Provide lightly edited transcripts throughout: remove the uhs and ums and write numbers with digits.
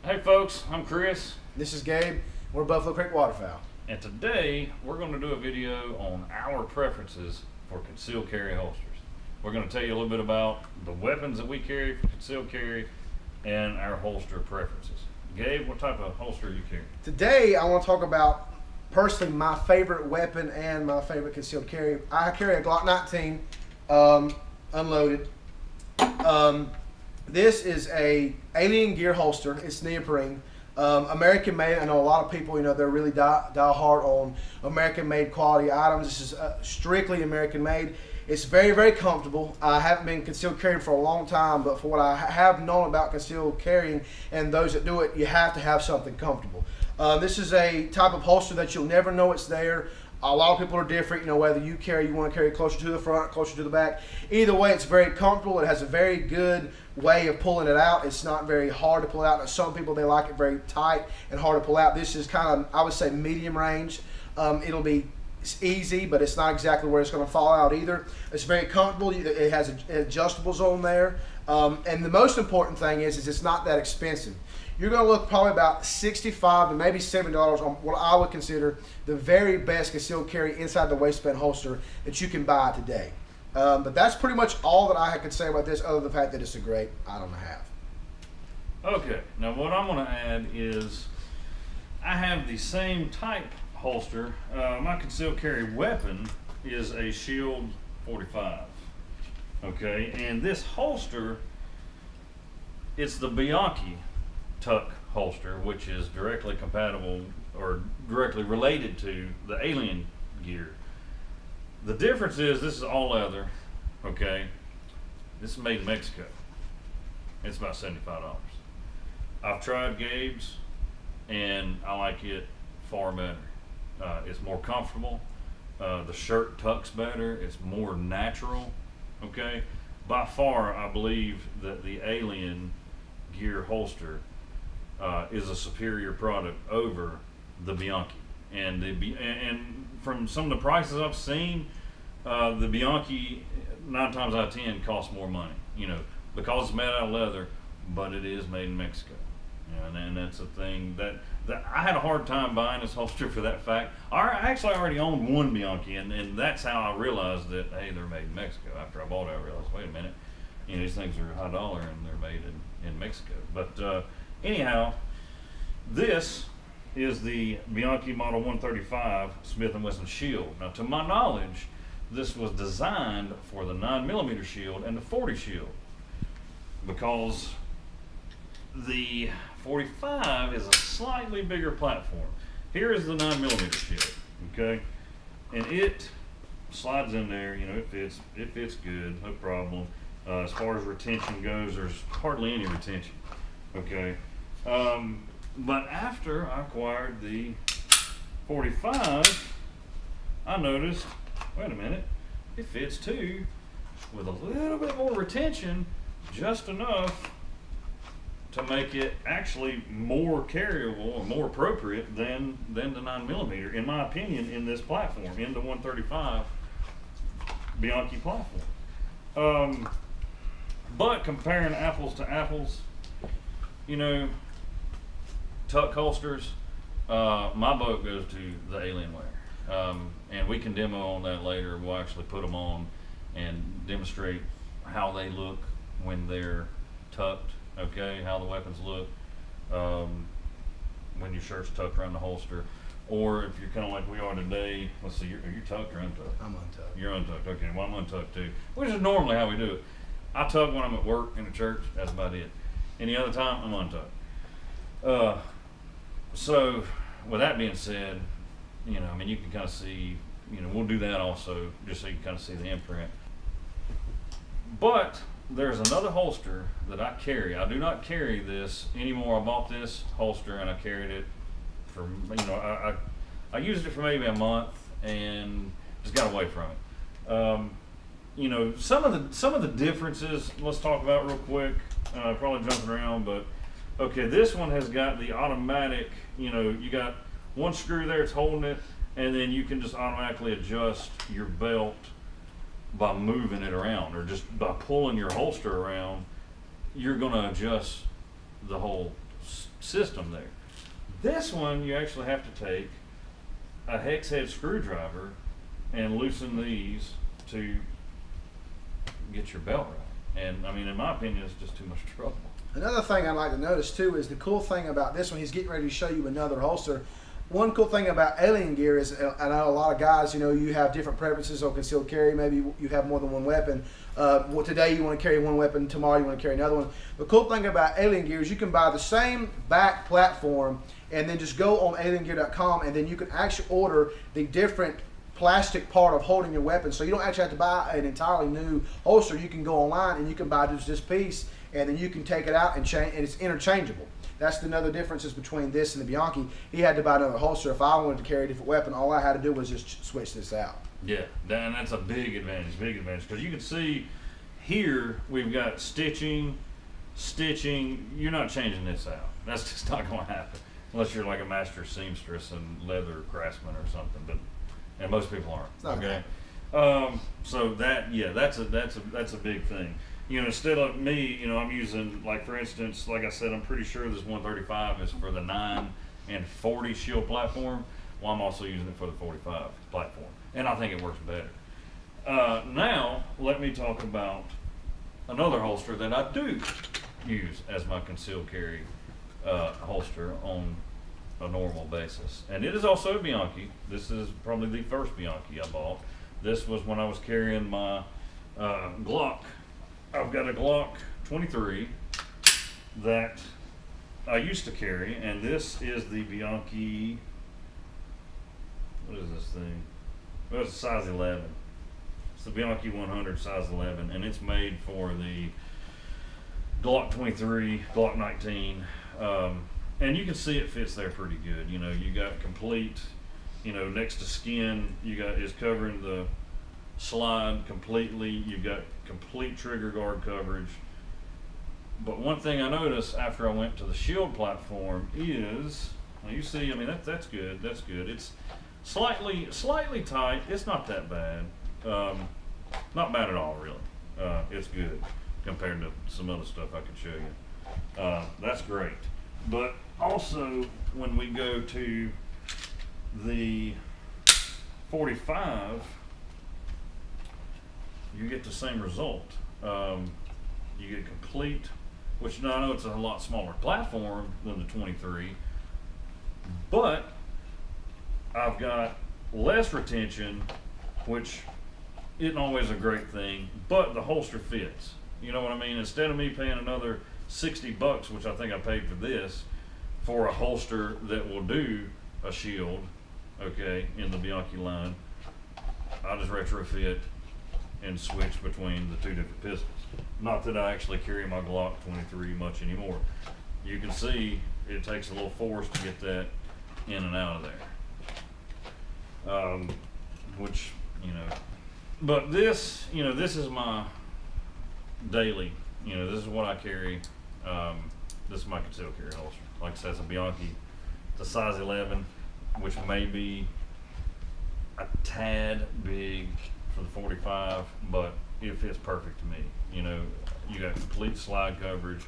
Hey folks, I'm Chris. This is Gabe. We're Buffalo Creek Waterfowl. And today we're going to do a video on our preferences for concealed carry holsters. We're going to tell you a little bit about the weapons that we carry for concealed carry and our holster preferences. Gabe, what type of holster you carry? Today I want to talk about personally my favorite weapon and my favorite concealed carry. I carry a Glock 19 unloaded. This is a alien gear holster. It's neoprene. American made. I know a lot of people, they're really die hard on American made quality items. This is strictly American made. It's very, very comfortable. I haven't been concealed carrying for a long time, but for what I have known about concealed carrying and those that do it, you have to have something comfortable. This is a type of holster that you'll never know it's there. A lot of people are different, whether you want to carry closer to the front, closer to the back. Either way, it's very comfortable. It has a very good way of pulling it out. It's not very hard to pull out. Now, some people, they like it very tight and hard to pull out. This is kind of, I would say, medium range. It'll be easy, but it's not exactly where it's going to fall out either. It's very comfortable. It has adjustables on there. And the most important thing is it's not that expensive. You're going to look probably about $65 to maybe $70 on what I would consider the very best concealed carry inside the waistband holster that you can buy today. But that's pretty much all that I could say about this, other than the fact that it's a great item to have. Okay, now what I'm going to add is I have the same type holster. My concealed carry weapon is a Shield 45. Okay, and this holster, it's the Bianchi tuck holster, which is directly compatible or directly related to the alien gear. The difference is this is all leather. Okay, this is made in Mexico. It's about $75. I've tried Gabe's and I like it far better. It's more comfortable. The shirt tucks better. It's more natural. Okay, by far I believe that the alien gear holster is a superior product over the Bianchi, and from some of the prices I've seen, the Bianchi 9 times out of 10 costs more money, because it's made out of leather, but it is made in Mexico, and that's a thing that I had a hard time buying this holster for that fact. I actually already owned one Bianchi, and that's how I realized that, hey, they're made in Mexico. After I bought it, I realized, wait a minute, these things are high dollar and they're made in Mexico. But anyhow, this is the Bianchi Model 135 Smith&Wesson Shield. Now, to my knowledge, this was designed for the 9mm Shield and the 40 Shield, because the 45 is a slightly bigger platform. Here is the 9mm Shield, okay? And it slides in there, it fits good, no problem. As far as retention goes, there's hardly any retention, okay? But after I acquired the 45, I noticed, wait a minute, it fits too, with a little bit more retention, just enough to make it actually more carryable or more appropriate than the 9mm, in my opinion, in this platform, in the 135 Bianchi platform. But comparing apples to apples, tuck holsters, my vote goes to the Alienware. And we can demo on that later. We'll actually put them on and demonstrate how they look when they're tucked, okay, how the weapons look when your shirt's tucked around the holster. Or if you're kind of like we are today, let's see, are you tucked or untucked? I'm untucked. You're untucked, okay, well I'm untucked too, which is normally how we do it. I tuck when I'm at work in the church, that's about it. Any other time, I'm untucked. So, with that being said, you can kind of see, we'll do that also, just so you can kind of see the imprint. But, there's another holster that I carry. I do not carry this anymore. I bought this holster and I carried it for, I used it for maybe a month and just got away from it. Some of the differences, let's talk about real quick. Probably jumping around, but okay, this one has got the automatic, you got one screw there, it's holding it, and then you can just automatically adjust your belt by moving it around, or just by pulling your holster around. You're going to adjust the whole system there. This one, you actually have to take a hex head screwdriver and loosen these to get your belt right. And I mean, in my opinion, it's just too much trouble. Another thing I'd like to notice too is the cool thing about this one. He's getting ready to show you another holster. One cool thing about alien gear is, I know a lot of guys, you know, you have different preferences on concealed carry. Maybe you have more than one weapon. Well, today you want to carry one weapon, tomorrow you want to carry another one. The cool thing about alien gear is you can buy the same back platform and then just go on aliengear.com, and then you can actually order the different plastic part of holding your weapon. So you don't actually have to buy an entirely new holster. You can go online and you can buy just this piece, and then you can take it out and change, and it's interchangeable. That's another differences between this and the Bianchi. He had to buy another holster. If I wanted to carry a different weapon, all I had to do was just switch this out. Yeah, and that's a big advantage, because you can see here we've got stitching. You're not changing this out. That's just not going to happen unless you're like a master seamstress and leather craftsman or something. And most people aren't. Okay, so that's a big thing. You know, instead of me, you know, I'm using, like, for instance, like I said, I'm pretty sure this 135 is for the 9 and 40 shield platform. Well, I'm also using it for the 45 platform, and I think it works better. Now, let me talk about another holster that I do use as my concealed carry holster on a normal basis, and it is also a Bianchi. This is probably the first Bianchi I bought. This was when I was carrying my Glock. I've got a Glock 23 that I used to carry, and this is the Bianchi. What is this thing? Well, it's a size 11. It's the Bianchi 100 size 11, and it's made for the Glock 23, Glock 19, and you can see it fits there pretty good. You know, you got complete, you know, next to skin, you got is covering the slide completely. You've got complete trigger guard coverage. But one thing I noticed after I went to the shield platform is, well, you see, I mean, that's good. That's good. It's slightly tight. It's not that bad. Not bad at all, really. It's good compared to some other stuff I could show you. That's great. But also, when we go to the 45, you get the same result. You get complete, which now I know it's a lot smaller platform than the 23, but I've got less retention, which isn't always a great thing, but the holster fits. You know what I mean? Instead of me paying another $60, which I think I paid for this, for a holster that will do a shield, okay, in the Bianchi line, I'll just retrofit and switch between the two different pistols. Not that I actually carry my Glock 23 much anymore. You can see it takes a little force to get that in and out of there. Which, you know, but this, you know, this is my daily, you know, this is what I carry. This is my concealed carry holster. Like I said, it's a Bianchi. It's a size 11, which may be a tad big for the 45, but it fits perfect to me. You know, you got complete slide coverage.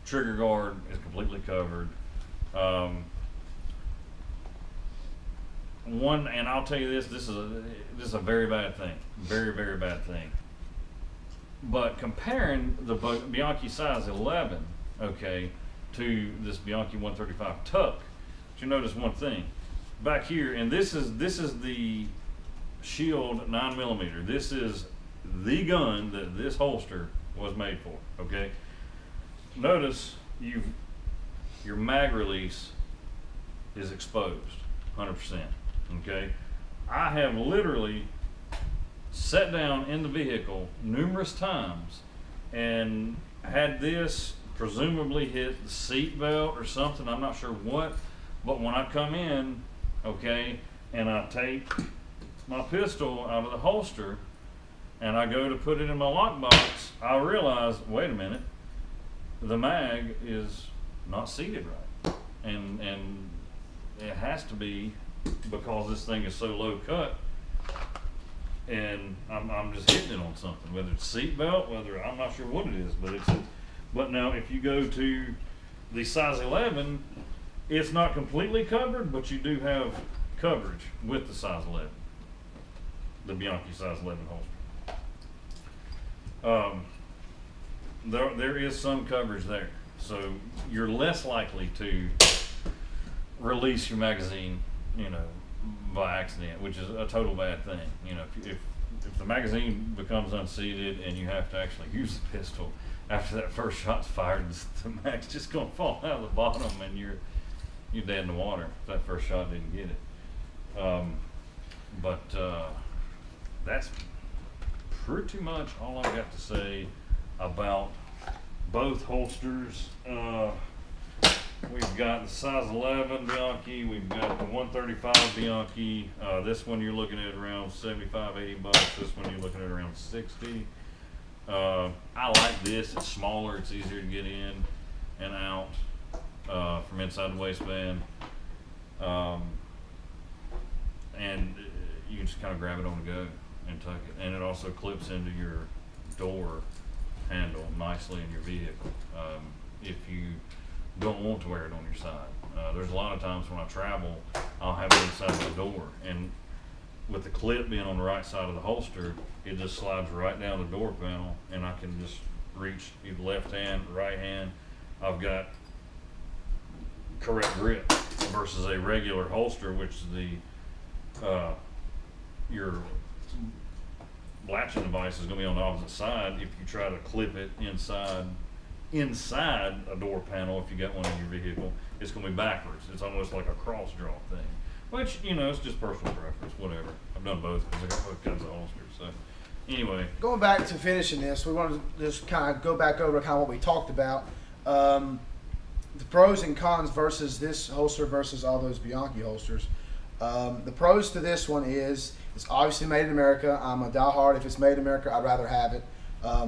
Trigger guard is completely covered. And I'll tell you this is a very bad thing. Very, very bad thing. But comparing the Bianchi size 11, okay, to this Bianchi 135 tuck, you notice one thing. Back here, and this is the Shield 9mm. This is the gun that this holster was made for, okay? Notice your mag release is exposed 100%, okay? I have literally sat down in the vehicle numerous times and had this presumably hit the seat belt or something, I'm not sure what, but when I come in, okay, and I take my pistol out of the holster and I go to put it in my lockbox, I realize, wait a minute, the mag is not seated right, and it has to be because this thing is so low cut, and I'm just hitting it on something, whether it's seat belt, whether I'm not sure what it is, but now if you go to The size 11, it's not completely covered, but you do have coverage with the size 11, the Bianchi size 11 holster. There is some coverage there, so you're less likely to release your magazine, you know, by accident, which is a total bad thing. You know, if the magazine becomes unseated and you have to actually use the pistol after that first shot's fired, the mag's just gonna fall out of the bottom and you're dead in the water if that first shot didn't get it. That's pretty much all I've got to say about both holsters. We've got the size 11 Bianchi, we've got the 135 Bianchi. This one you're looking at around 75, 80 bucks. This one you're looking at around 60. I like this. It's smaller, it's easier to get in and out from inside the waistband. And you can just kind of grab it on the go and tuck it. And it also clips into your door handle nicely in your vehicle. If you don't want to wear it on your side. There's a lot of times when I travel, I'll have it inside the door, and with the clip being on the right side of the holster, it just slides right down the door panel, and I can just reach either left hand, right hand. I've got correct grip versus a regular holster, which is your latching device is going to be on the opposite side. If you try to clip it inside a door panel, if you got one in your vehicle, it's going to be backwards. It's almost like a cross draw thing, which, you know, it's just personal preference, whatever. I've done both because I got both kinds of holsters. So anyway, going back to finishing this, we wanted to just kind of go back over kind of what we talked about, the pros and cons versus this holster versus all those Bianchi holsters. The pros to this one is it's obviously made in America. I'm a diehard. If it's made in America, I'd rather have it.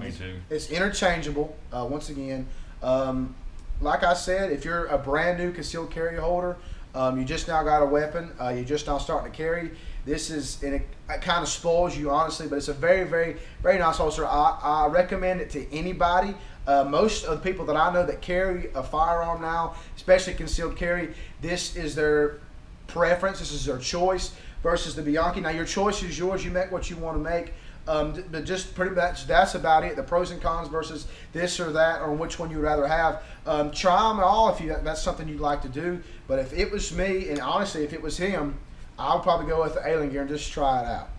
Me too. It's interchangeable. Once again, like I said, if you're a brand new concealed carry holder, you just now got a weapon, you're just now starting to carry, this is, and it kind of spoils you, honestly, but it's a very, very, very nice holster. I recommend it to anybody. Most of the people that I know that carry a firearm now, especially concealed carry, this is their preference, this is their choice versus the Bianchi. Now, your choice is yours. You make what you want to make. But just pretty much that's about it. The pros and cons versus this or that, or which one you'd rather have. Try them all if that's something you'd like to do. But if it was me, and honestly, if it was him, I would probably go with the Alien Gear and just try it out.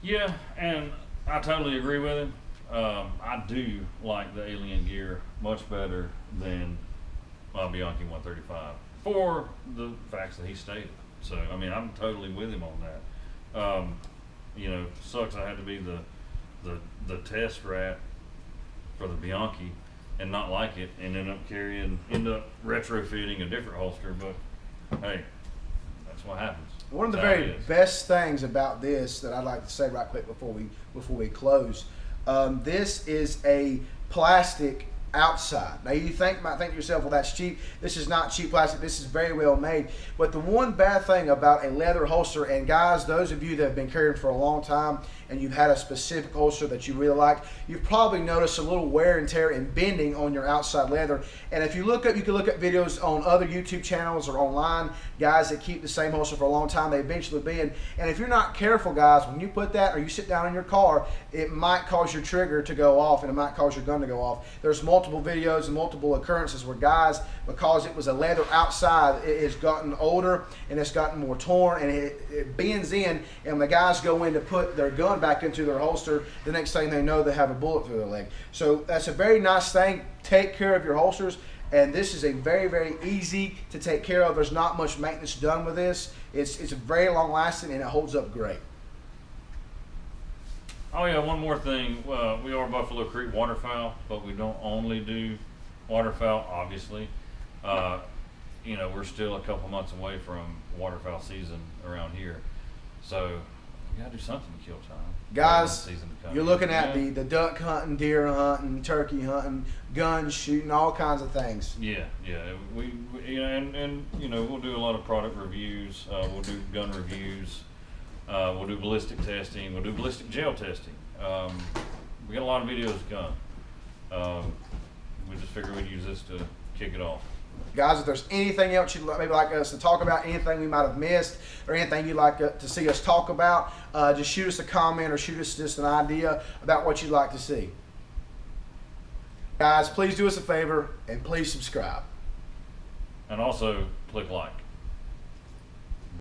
Yeah, and I totally agree with him. I do like the Alien Gear much better than my Bianchi 135 for the facts that he stated. So, I mean, I'm totally with him on that. You know, sucks I had to be the test rat for the Bianchi and not like it and end up retrofitting a different holster, but hey, that's what happens. One of the very best things about this that I'd like to say right quick before we close, this is a plastic outside. Now you might think to yourself, well, that's cheap. This is not cheap plastic. This is very well made. But the one bad thing about a leather holster, and guys, those of you that have been carrying for a long time and you've had a specific holster that you really like, you've probably noticed a little wear and tear and bending on your outside leather. And if you can look at videos on other YouTube channels or online, guys that keep the same holster for a long time, they eventually bend. And if you're not careful, guys, when you put that or you sit down in your car, it might cause your trigger to go off and it might cause your gun to go off. There's multiple videos and multiple occurrences where guys, because it was a leather outside, it has gotten older and it's gotten more torn and it bends in, and the guys go in to put their gun back into their holster, the next thing they know, they have a bullet through their leg. So that's a very nice thing. Take care of your holsters, and this is a very, very easy to take care of. There's not much maintenance done with this. It's very long lasting and it holds up great. Oh yeah, one more thing. We are Buffalo Creek waterfowl, but we don't only do waterfowl, obviously. You know, we're still a couple months away from waterfowl season around here. So we gotta do something to kill time. Guys, you're looking at the duck hunting, deer hunting, turkey hunting, gun shooting, all kinds of things. Yeah. We you know, and you know, we'll do a lot of product reviews. We'll do gun reviews. We'll do ballistic testing. We'll do ballistic gel testing. We got a lot of videos done. we just figured we'd use this to kick it off. Guys, if there's anything else you'd maybe like us to talk about, anything we might have missed, or anything you'd like to see us talk about, just shoot us a comment or shoot us just an idea about what you'd like to see. Guys, please do us a favor and please subscribe. And also click like.